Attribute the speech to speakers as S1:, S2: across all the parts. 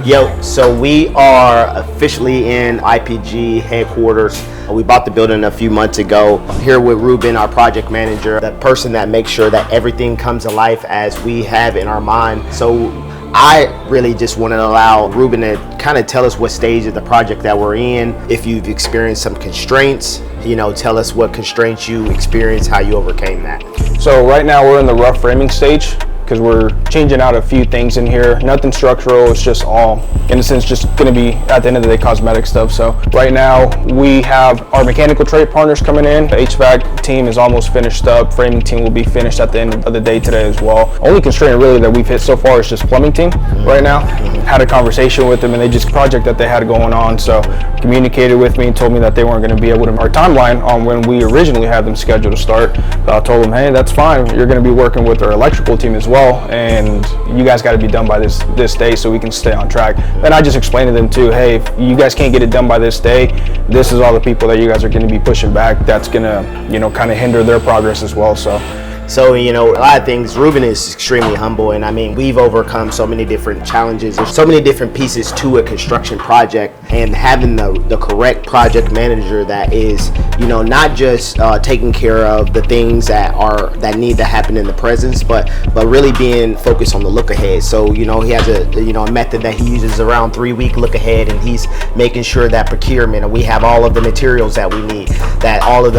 S1: Yo, so we are officially in IPG headquarters. We bought the building a few months ago. Here with Reuben, our project manager, the person that makes sure that everything comes to life as we have in our mind. So I really just want to allow Reuben to kind of tell us what stage of the project that we're in. If you've experienced some constraints, tell us what constraints you experienced, how you overcame that.
S2: So right now we're in the rough framing stage, because we're changing out a few things in here. Nothing structural, it's just all, in a sense, just gonna be, at the end of the day, cosmetic stuff. So right now we have our mechanical trade partners coming in. The HVAC team is almost finished up. Framing team will be finished at the end of the day today as well. Only constraint really that we've hit so far is just plumbing team right now. Had a conversation with them and they just project that they had going on. So communicated with me and told me that they weren't gonna be able to, our timeline on when we originally had them scheduled to start. So I told them, hey, that's fine. You're gonna be working with our electrical team as well, and you guys got to be done by this day so we can stay on track. Then I just explained to them too, hey, if you guys can't get it done by this day, this is all the people that you guys are going to be pushing back. That's going to kind of hinder their progress as well. So
S1: a lot of things, Reuben is extremely humble, and I mean, we've overcome so many different challenges. There's so many different pieces to a construction project, and having the correct project manager that is, not just taking care of the things that need to happen in the present, but really being focused on the look ahead. So, he has a method that he uses around 3-week look ahead, and he's making sure that procurement, and we have all of the materials that we need, that all of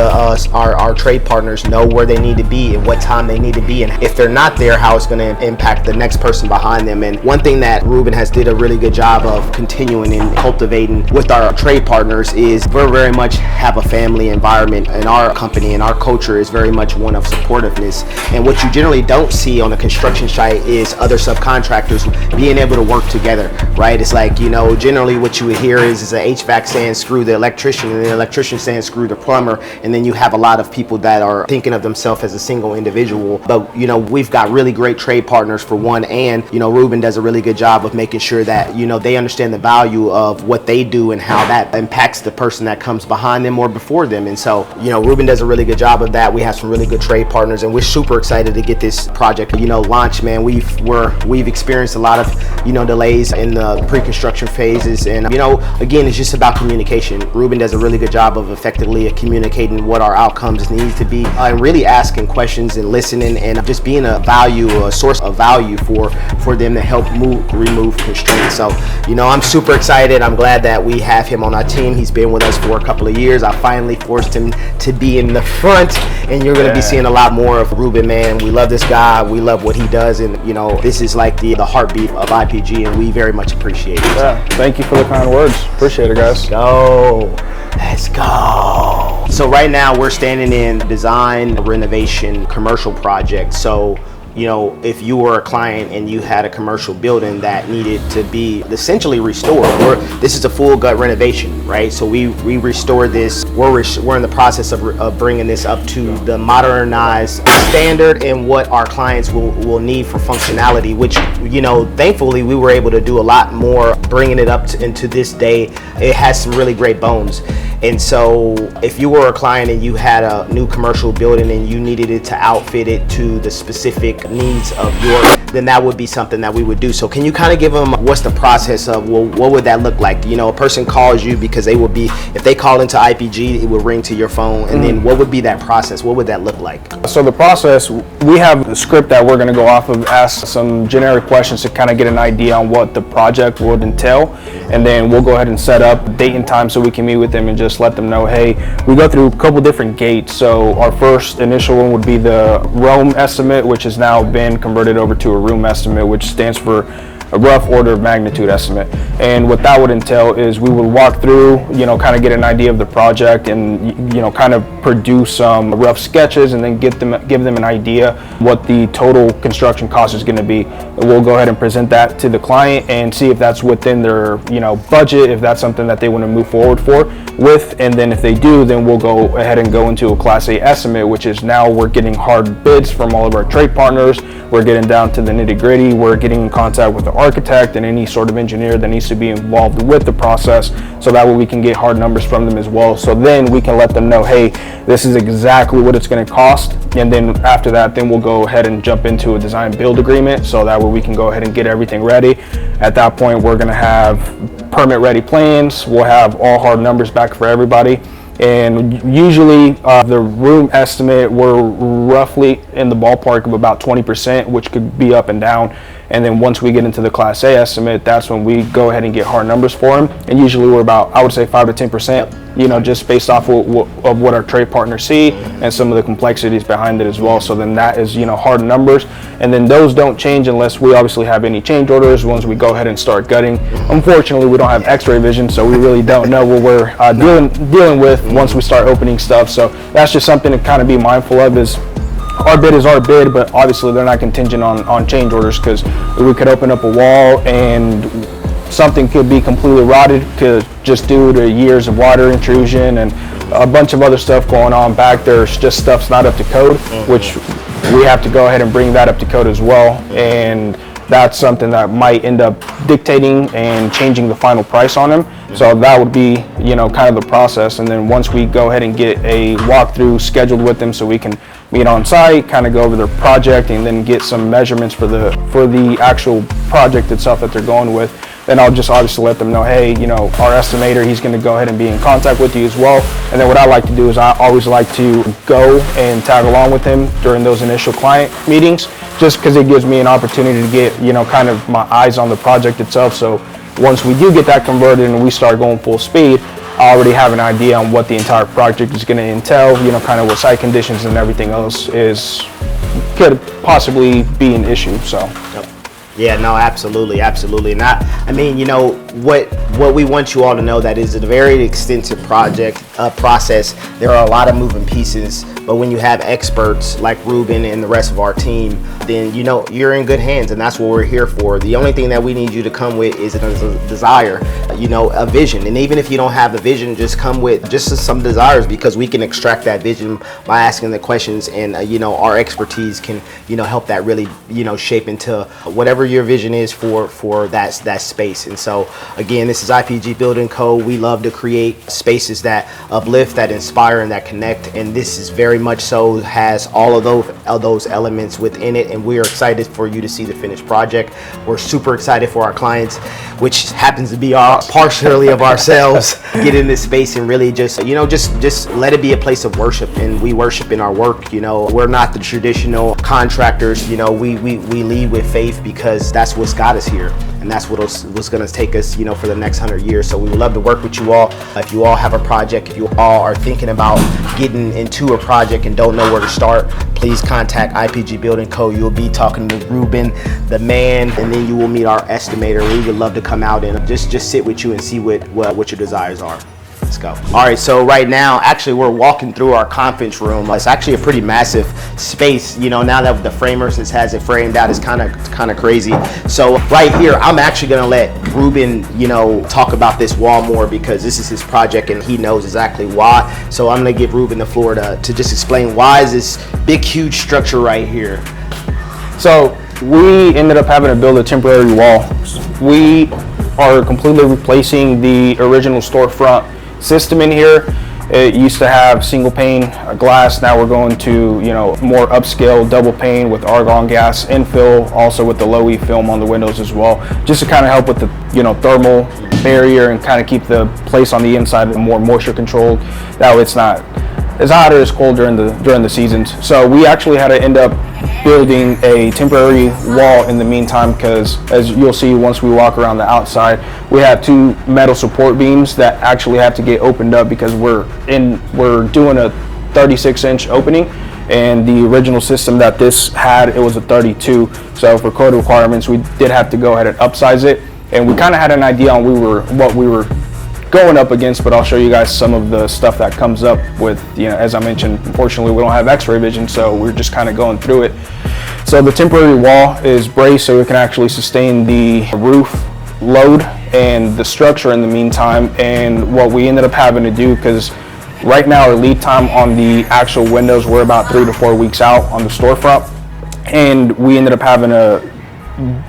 S1: our trade partners know where they need to be and what time they need to be, and if they're not there, how it's going to impact the next person behind them. And one thing that Reuben has did a really good job of continuing and cultivating with our trade partners is we very much have a family environment in our company, and our culture is very much one of supportiveness. And what you generally don't see on a construction site is other subcontractors being able to work together, right? It's like, generally what you would hear is an HVAC saying screw the electrician, and the electrician saying screw the plumber, and then you have a lot of people that are thinking of themselves as a single individual. But we've got really great trade partners for one, and Reuben does a really good job of making sure that they understand the value of what they do and how that impacts the person that comes behind them or before them. And so Reuben does a really good job of that. We have some really good trade partners, and we're super excited to get this project launched, man. We've experienced a lot of delays in the pre-construction phases, and again, it's just about communication. Reuben does a really good job of effectively communicating what our outcomes need to be, and really asking questions and listening, and just being a source of value for them to help remove constraints. So I'm super excited. I'm glad that we have him on our team. He's been with us for a couple of years. I finally forced him to be in the front, and you're going to be seeing a lot more of Reuben, man. We love this guy. We love what he does, and this is like the heartbeat of IPG, and we very much appreciate it.
S2: Yeah, thank you for the kind words. Appreciate it, guys.
S1: Let's go. So right now we're standing in design, renovation, commercial project. So if you were a client and you had a commercial building that needed to be essentially restored, this is a full gut renovation, right? So we restored this. We're in the process of bringing this up to the modernized standard and what our clients will need for functionality, which thankfully we were able to do a lot more, bringing it up into this day. It has some really great bones. And so if you were a client and you had a new commercial building and you needed it to outfit it to the specific needs of then that would be something that we would do. So can you kind of give them what's the process of, what would that look like? A person calls you because if they call into IPG, it will ring to your phone, and then what would be that process? What would that look like? So
S2: the process, we have a script that we're going to go off of, ask some generic questions to kind of get an idea on what the project would entail, and then we'll go ahead and set up date and time so we can meet with them and just let them know, hey, we go through a couple different gates. So our first initial one would be the realm estimate, which has now been converted over to a room estimate, which stands for a rough order of magnitude estimate. And what that would entail is we would walk through, kind of get an idea of the project, and kind of produce some rough sketches, and then give them an idea what the total construction cost is going to be. And we'll go ahead and present that to the client and see if that's within their budget, if that's something that they want to move forward with. And then if they do, then we'll go ahead and go into a Class A estimate, which is now we're getting hard bids from all of our trade partners. We're getting down to the nitty gritty. We're getting in contact with the architect and any sort of engineer that needs to be involved with the process, so that way we can get hard numbers from them as well. So then we can let them know, hey, this is exactly what it's going to cost. And then after that, then we'll go ahead and jump into a design build agreement, so that way we can go ahead and get everything ready. At that point, we're gonna have permit ready plans. We'll have all hard numbers back for everybody. And usually the room estimate, we're roughly in the ballpark of about 20%, which could be up and down. And then once we get into the Class A estimate, that's when we go ahead and get hard numbers for them. And usually we're about, I would say 5 to 10%, you know, just based off of what our trade partners see and some of the complexities behind it as well. So then that is, you know, hard numbers. And then those don't change unless we obviously have any change orders once we go ahead and start gutting. Unfortunately, we don't have x-ray vision, so we really don't know what we're dealing with once we start opening stuff. So that's just something to kind of be mindful of, is our bid is our bid, but obviously they're not contingent on change orders, because we could open up a wall and something could be completely rotted just due to years of water intrusion and a bunch of other stuff going on back there. It's just stuff's not up to code, which we have to go ahead and bring that up to code as well. And that's something that might end up dictating and changing the final price on them. So that would be, you know, kind of the process. And then once we go ahead and get a walkthrough scheduled with them so we can meet on site, kind of go over their project and then get some measurements for the actual project itself that they're going with, then I'll just obviously let them know, hey, you know, our estimator, he's going to go ahead and be in contact with you as well. And then what I like to do is I always like to go and tag along with him during those initial client meetings, just because it gives me an opportunity to get, you know, kind of my eyes on the project itself. So once we do get that converted and we start going full speed, I already have an idea on what the entire project is going to entail, you know, kind of what site conditions and everything else could possibly be an issue. So.
S1: Yep. Yeah, no, absolutely. And I mean, you know, what we want you all to know, that is a very extensive process. There are a lot of moving pieces, but when you have experts like Reuben and the rest of our team, then, you know, you're in good hands, and that's what we're here for. The only thing that we need you to come with is a desire, you know, a vision. And even if you don't have the vision, just come with just some desires, because we can extract that vision by asking the questions, and you know, our expertise can, you know, help that really, you know, shape into whatever your vision is for that space. And so again, this is IPG Building Co. We love to create spaces that uplift, that inspire, and that connect, and this is very much so has all of those elements within it. And we are excited for you to see the finished project. We're super excited for our clients, which happens to be partially of ourselves, get in this space and really just, you know, just let it be a place of worship. And we worship in our work. You know, we're not the traditional contractors. You know, we lead with faith, because that's what's got us here, and that's what's going to take us, you know, for the next 100 years. So we would love to work with you all. If you all have a project, if you all are thinking about getting into a project and don't know where to start, please contact IPG Building Co. You'll be talking to Reuben, the man, and then you will meet our estimator. We would love to come out and just sit with you and see what your desires are. Let's go. All right, so right now, actually, we're walking through our conference room. It's actually a pretty massive space. You know, now that the framers has it framed out, it's kind of crazy. So right here, I'm actually gonna let Reuben, you know, talk about this wall more, because this is his project and he knows exactly why. So I'm gonna give Reuben the floor to just explain why is this big, huge structure right here.
S2: So we ended up having to build a temporary wall. We are completely replacing the original storefront system in here. It used to have single pane glass. Now we're going to, you know, more upscale double pane with argon gas infill, also with the low E film on the windows as well, just to kind of help with the, you know, thermal barrier and kind of keep the place on the inside more moisture controlled. That way it's not as hot or as cold during the seasons. So we actually had to end up building a temporary wall in the meantime, because as you'll see once we walk around the outside, we have 2 metal support beams that actually have to get opened up, because we're doing a 36-inch opening, and the original system that this had, it was a 32. So for code requirements, we did have to go ahead and upsize it, and we kind of had an idea on what we were going up against, but I'll show you guys some of the stuff that comes up with, you know, as I mentioned, unfortunately we don't have x-ray vision, so we're just kind of going through it. So the temporary wall is braced so it can actually sustain the roof load and the structure in the meantime. And what we ended up having to do, because right now our lead time on the actual windows, we're about 3 to 4 weeks out on the storefront, and we ended up having to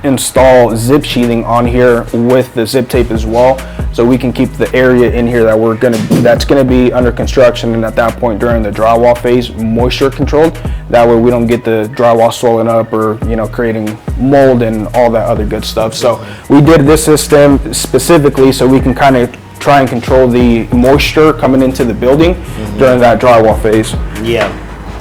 S2: install zip sheathing on here with the zip tape as well, so we can keep the area in here that's gonna be under construction, and at that point during the drywall phase, moisture controlled. That way we don't get the drywall swelling up or creating mold and all that other good stuff. So we did this system specifically so we can kind of try and control the moisture coming into the building during that drywall phase.
S1: Yeah.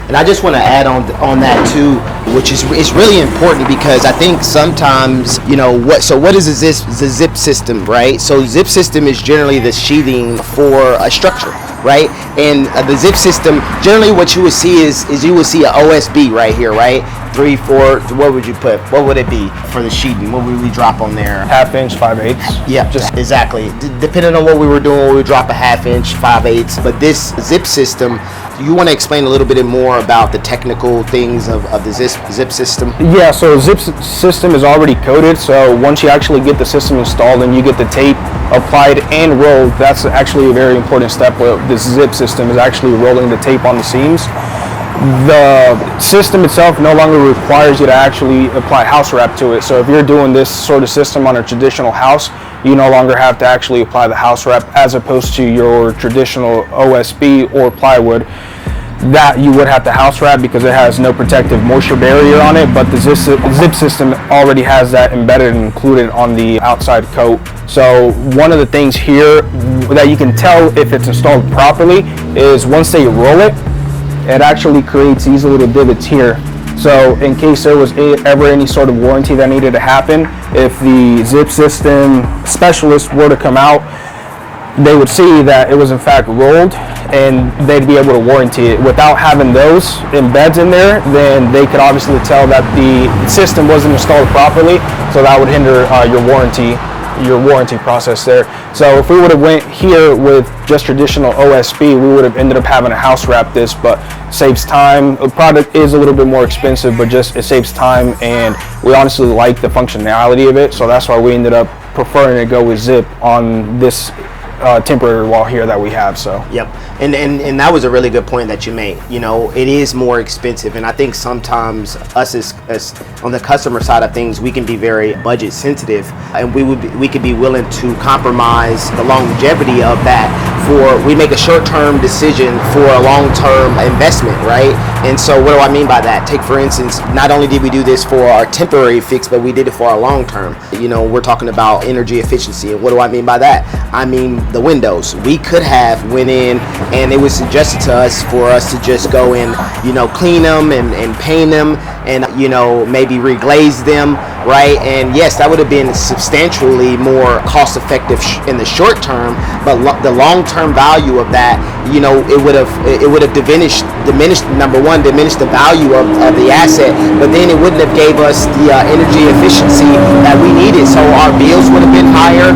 S1: And I just want to add on that too, which is really important, because I think sometimes, what is the zip system, right? So zip system is generally the sheathing for a structure, right? And the zip system, generally what you would see is you would see an OSB right here, right? 3, 4, what would you put? What would it be for the sheeting? What would we drop on there?
S2: 1/2 inch, 5/8.
S1: Yeah, just exactly. Depending on what we were doing, we would drop a 1/2 inch, 5/8. But this zip system, you want to explain a little bit more about the technical things of the zip system?
S2: Yeah, so zip system is already coated. So once you actually get the system installed and you get the tape applied and rolled, that's actually a very important step with this zip system, is actually rolling the tape on the seams. The system itself no longer requires you to actually apply house wrap to it. So if you're doing this sort of system on a traditional house, you no longer have to actually apply the house wrap, as opposed to your traditional OSB or plywood that you would have to house wrap because it has no protective moisture barrier on it. But the zip system already has that embedded and included on the outside coat. So one of the things here that you can tell if it's installed properly is once they roll it, it actually creates these little divots here. So in case there was ever any sort of warranty that needed to happen, if the zip system specialist were to come out, they would see that it was in fact rolled, and they'd be able to warranty it. Without having those embeds in there, then they could obviously tell that the system wasn't installed properly, so that would hinder your warranty process there. So if we would have went here with just traditional OSB, we would have ended up having to house wrap this, but saves time. The product is a little bit more expensive, but just it saves time, and we honestly like the functionality of it, so that's why we ended up preferring to go with zip on this temporary wall here that we have. So
S1: yep, and that was a really good point that you made. It is more expensive, and I think sometimes us as on the customer side of things, we can be very budget sensitive, and we could be willing to compromise the longevity of that we make a short-term decision for a long-term investment, right? And so what do I mean by that? Take for instance, not only did we do this for our temporary fix, but we did it for our long-term. We're talking about energy efficiency, and what do I mean by that? I mean the windows. We could have went in, and it was suggested to us for us to just go in, clean them and paint them, and maybe reglaze them, right? And yes, that would have been substantially more cost effective in the short term, but the long term value of that, it would have diminished the value of the asset, but then it wouldn't have gave us the energy efficiency that we needed. So our bills would have been higher.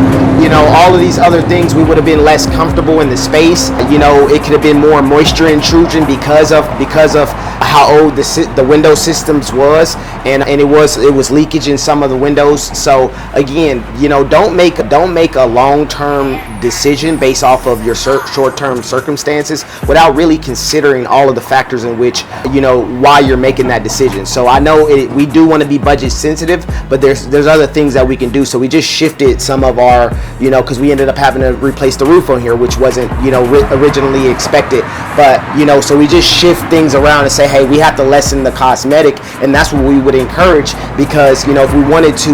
S1: All of these other things, we would have been less comfortable in the space. It could have been more moisture intrusion because of how old the window systems was, and it was leakage in some of the windows. So again, don't make a long-term decision based off of your short-term circumstances without really considering all of the factors in which why you're making that decision. So I know we do want to be budget sensitive, but there's other things that we can do. So we just shifted some of our because we ended up having to replace the roof on here, which wasn't originally expected, but so we just shift things around and say, hey, we have to lessen the cosmetic, and that's what we would encourage, because if we wanted to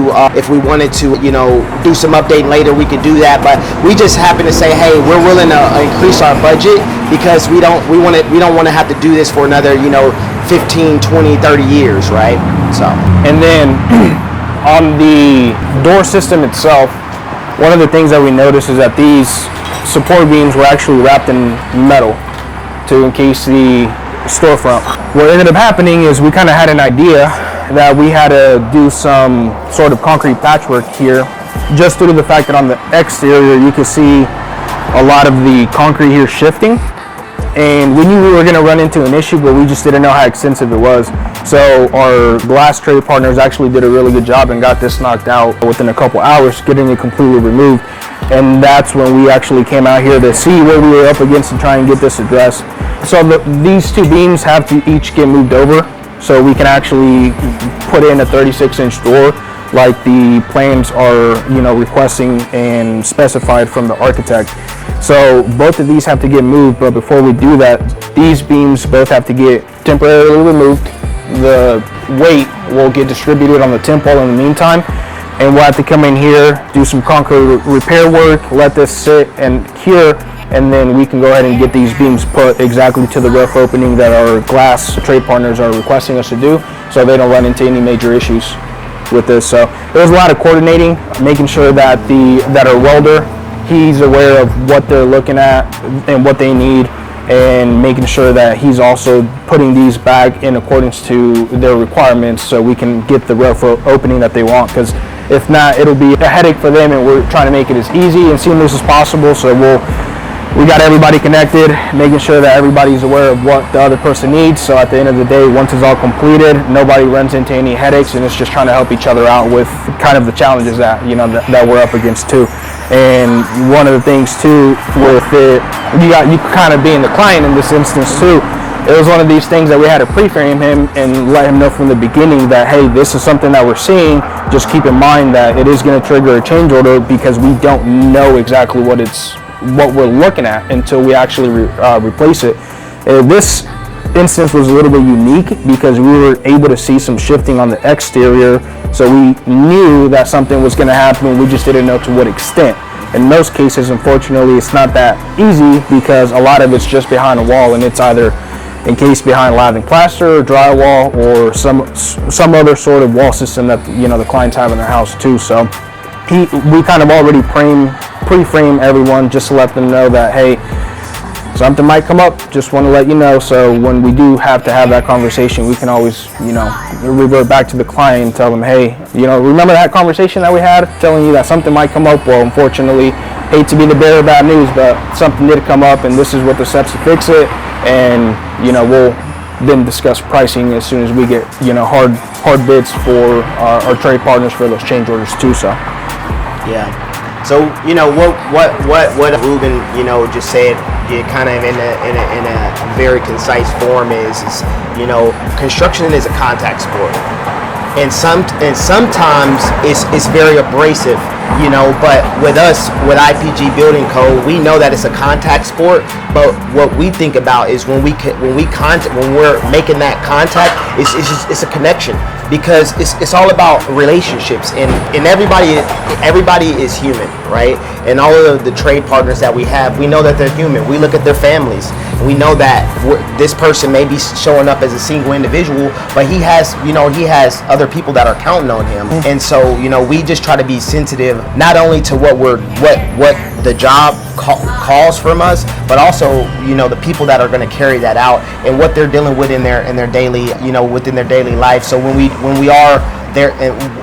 S1: do some updating later, we could do that. But we just happen to say, hey, we're willing to increase our budget because we don't want to have to do this for another 15, 20, 30 years, right? So,
S2: and then on the door system itself, one of the things that we noticed is that these support beams were actually wrapped in metal to encase the storefront. What ended up happening is we kind of had an idea that we had to do some sort of concrete patchwork here, just due to the fact that on the exterior you could see a lot of the concrete here shifting, and we knew we were going to run into an issue, but we just didn't know how extensive it was. So our glass trade partners actually did a really good job and got this knocked out within a couple hours, getting it completely removed. And that's when we actually came out here to see what we were up against and try and get this addressed. So these two beams have to each get moved over, so we can actually put in a 36-inch door like the plans are, requesting and specified from the architect. So both of these have to get moved, but before we do that, these beams both have to get temporarily removed. The weight will get distributed on the temp wall in the meantime, and we'll have to come in here, do some concrete repair work, let this sit and cure, and then we can go ahead and get these beams put exactly to the roof opening that our glass trade partners are requesting us to do, so they don't run into any major issues with this. So there's a lot of coordinating, making sure that our welder, he's aware of what they're looking at and what they need, and making sure that he's also putting these back in accordance to their requirements so we can get the roof opening that they want, because if not, it'll be a headache for them, and we're trying to make it as easy and seamless as possible. So we got everybody connected, making sure that everybody's aware of what the other person needs. So at the end of the day, once it's all completed, nobody runs into any headaches, and it's just trying to help each other out with kind of the challenges that that we're up against too. And one of the things too with it, you kind of being the client in this instance too, it was one of these things that we had to pre-frame him and let him know from the beginning that, hey, this is something that we're seeing. Just keep in mind that it is going to trigger a change order, because we don't know exactly what we're looking at until we actually replace it. This instance was a little bit unique because we were able to see some shifting on the exterior, so we knew that something was going to happen. We just didn't know to what extent. In most cases, unfortunately, it's not that easy, because a lot of it's just behind a wall, and it's either encased behind lath and plaster, or drywall, or some other sort of wall system that the clients have in their house too. So we kind of already pre-frame everyone just to let them know that, hey, something might come up, just want to let you know. So when we do have to have that conversation, we can always revert back to the client and tell them, hey, remember that conversation that we had telling you that something might come up? Well, unfortunately, hate to be the bearer of bad news, but something did come up, and this is what the steps to fix it. And we'll then discuss pricing as soon as we get hard bids for our trade partners for those change orders too. So
S1: yeah. So what Reuben just said, kind of in a very concise form is construction is a contact sport, and sometimes it's very abrasive, but with us, with IPG Building Co, we know that it's a contact sport, but what we think about is when we're making that contact, it's a connection, because it's all about relationships, and everybody is human, right? And all of the trade partners that we have, we know that they're human. We look at their families, and we know that this person may be showing up as a single individual, but he has other people that are counting on him. And so we just try to be sensitive, not only to what the job calls from us, but also the people that are going to carry that out and what they're dealing with in their daily within their daily life. So when we are there,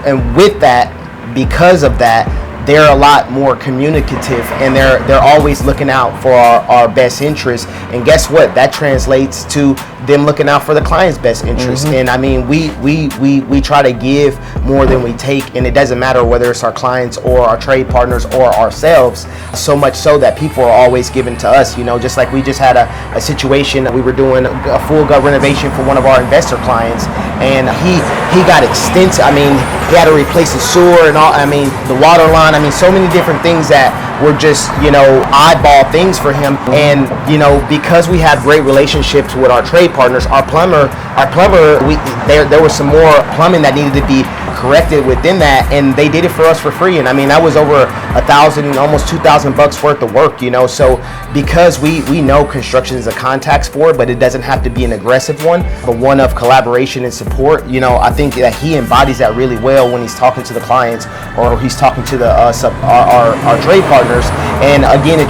S1: and with that, because of that, they're a lot more communicative, and they're always looking out for our best interests. And guess what? That translates to them looking out for the client's best interest. And I mean, we try to give more than we take, and it doesn't matter whether it's our clients or our trade partners or ourselves, so much so that people are always giving to us. Just like we just had a situation, we were doing a full gut renovation for one of our investor clients, and he got extensive. I mean, he had to replace the sewer and all, the water line. So many different things that were just, oddball things for him. And, because we have great relationships with our trade partners, our plumber, there was some more plumbing that needed to be corrected within that, and they did it for us for free. And that was over $1,000, almost $2,000 worth of work, So because we know construction is a contact sport, but it doesn't have to be an aggressive one, but one of collaboration and support. I think that he embodies that really well when he's talking to the clients, or he's talking to our trade partners. And again, it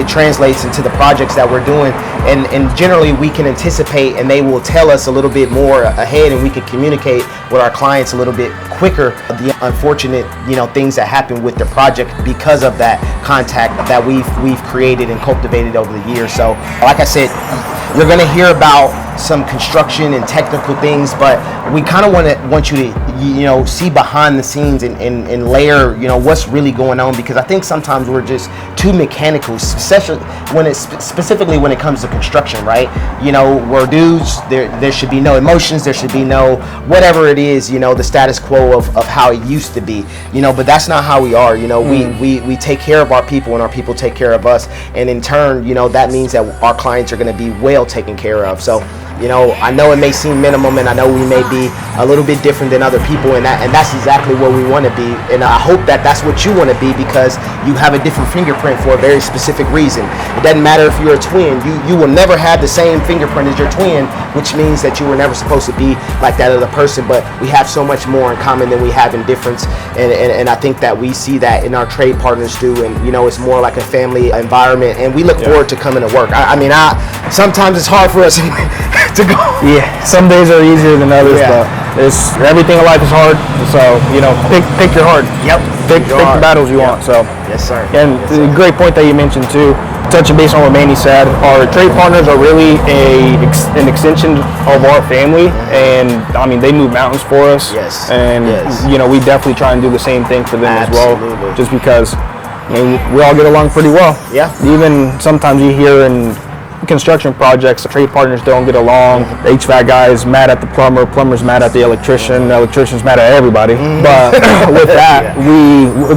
S1: translates into the projects that we're doing, and generally we can anticipate, and they will tell us a little bit more ahead, and we can communicate with our clients a little bit quicker the unfortunate things that happen with the project because of that contact that we've created and cultivated over the years. So like I said, you're going to hear about some construction and technical things, but we kind of want you to, see behind the scenes and layer, what's really going on, because I think sometimes we're just too mechanical, especially specifically when it comes to construction, right? We're dudes, there should be no emotions, there should be no whatever it is, the status quo of how it used to be, but that's not how we are. We take care of our people and our people take care of us, and in turn, that means that our clients are going to be well taken care of. So I know it may seem minimum, and I know we may be a little bit different than other people, and that's exactly where we want to be. And I hope that that's what you want to be, because you have a different fingerprint for a very specific reason. It doesn't matter if you're a twin. You will never have the same fingerprint as your twin, which means that you were never supposed to be like that other person. But we have so much more in common than we have in difference, and I think that we see that in our trade partners too. And it's more like a family environment, and we look forward to coming to work. I mean, sometimes it's hard for us to go.
S2: Yeah, some days are easier than others, but everything in life is hard. So pick your heart.
S1: Yep.
S2: Pick the battles you want. So
S1: yes, sir.
S2: And great point that you mentioned too. Touching base on what Manny said, our trade partners are really an extension of our family, and I mean they move mountains for us.
S1: Yes.
S2: And we definitely try and do the same thing for them as well. Just because we all get along pretty well.
S1: Yeah.
S2: Even sometimes you hear in construction projects, the trade partners don't get along. The HVAC guy is mad at the plumber's mad at the electrician's mad at everybody. But with that,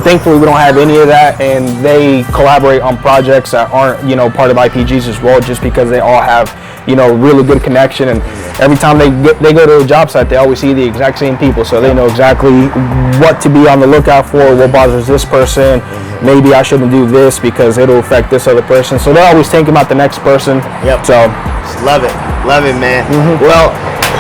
S2: thankfully we don't have any of that, and they collaborate on projects that aren't part of IPGs as well, just because they all have really good connection, and every time they go to a job site, they always see the exact same people, so they know exactly what to be on the lookout for, what bothers this person. Maybe I shouldn't do this because it'll affect this other person. So they're always thinking about the next person.
S1: Yep.
S2: So
S1: love it, man. Well,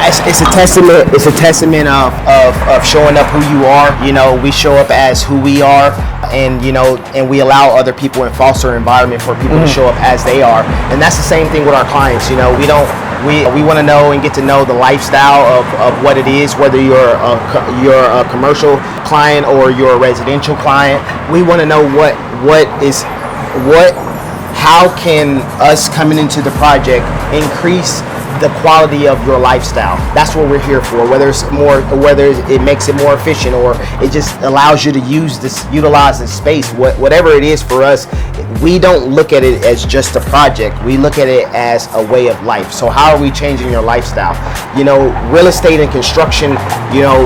S1: it's a testament. It's a testament of showing up who you are. We show up as who we are, and and we allow other people and foster an environment for people to show up as they are. And that's the same thing with our clients. We want to know and get to know the lifestyle of what it is, whether you're a commercial client or you're a residential client. We want to know how can us coming into the project increase the quality of your lifestyle. That's what we're here for. Whether it makes it more efficient, or it just allows you to utilize this space. Whatever it is for us, we don't look at it as just a project. We look at it as a way of life. So how are we changing your lifestyle? Real estate and construction,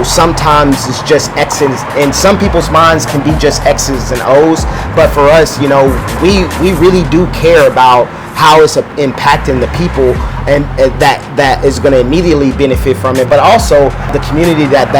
S1: sometimes it's just X's, and some people's minds can be just X's and O's. But for us, we really do care about how it's impacting the people, and that is going to immediately benefit from it, but also the community that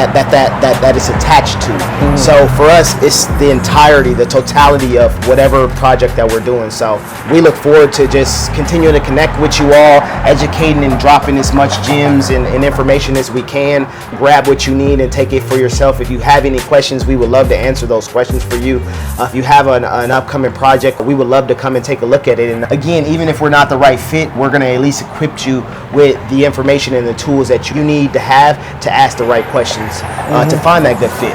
S1: is attached to. So for us, it's the entirety, the totality of whatever project that we're doing. So we look forward to just continuing to connect with you all, educating and dropping as much gems and information as we can. Grab what you need and take it for yourself. If you have any questions, we would love to answer those questions for you. If you have an upcoming project, we would love to come and take a look at it. And again, even if we're not the right fit, we're going to at least equip you with the information and the tools that you need to have to ask the right questions to find that good fit,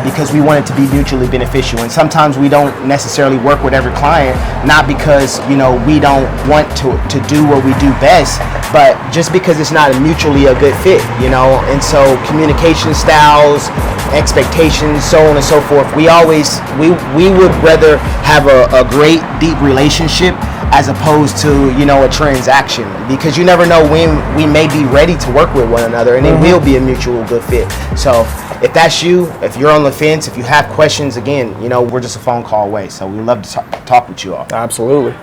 S1: because we want it to be mutually beneficial. And sometimes we don't necessarily work with every client, not because we don't want to do what we do best, but just because it's not mutually a good fit. And so communication styles, expectations, so on and so forth, we would rather have a great deep relationship as opposed to a transaction, because you never know when we may be ready to work with one another, and it will be a mutual good fit. So if that's you, if you're on the fence, if you have questions, again, we're just a phone call away. So we love to talk with you all.
S2: Absolutely.